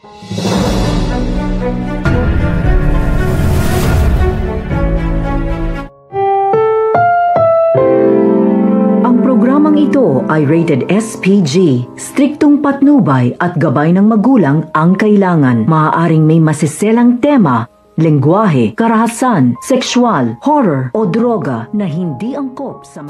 Ang programang ito ay rated SPG. Striktong patnubay at gabay ng magulang ang kailangan. Maaaring may masiselang tema, lengguwahe, karahasan, sexual, horror o droga na hindi angkop sa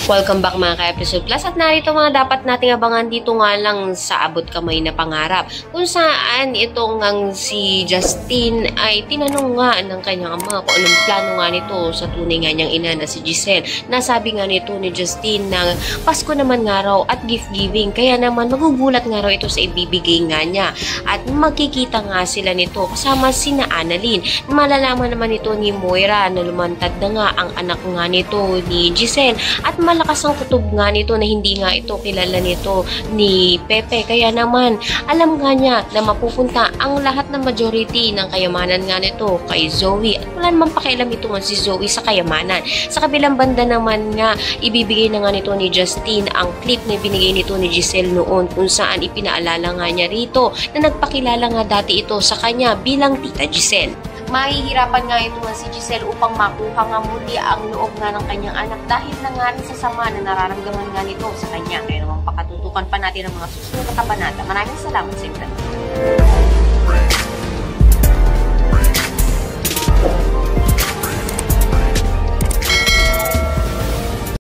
Welcome back mga ka-Episode Plus at narito mga dapat nating abangan dito nga lang sa abot kamay na pangarap kung saan itong si Justin ay tinanong nga ng kanyang ama kung anong plano nga nito sa tunay nga niyang ina na si Giselle. Nasabi nga nito ni Justin na Pasko naman nga raw at gift giving kaya naman magugulat nga raw ito sa ibibigay nga niya at magkikita nga sila nito kasama sina Annalyn. Malalaman naman ito ni Moira na lumantad na nga ang anak nga nito ni Giselle at malakas ang kutob nga nito na hindi nga ito kilala nito ni Pepe. Kaya naman, alam nga niya na mapupunta ang lahat ng majority ng kayamanan nga nito kay Zoe. At wala namang pakialam ito nga si Zoe sa kayamanan. Sa kabilang banda naman nga, ibibigay na nga nito ni Justin ang clip na binigay nito ni Giselle noon kung saan ipinaalala nga niya rito na nagpakilala nga dati ito sa kanya bilang Tita Giselle. Mahihirapan nga ito nga si Giselle upang makuha nga muli ang loob nga ng kanyang anak dahil na nga rin sa sama na nararamdaman nga nito sa kanya. Kaya naman pakatutukan pa natin ang mga susunod na kabanata. Maraming salamat sa inyo.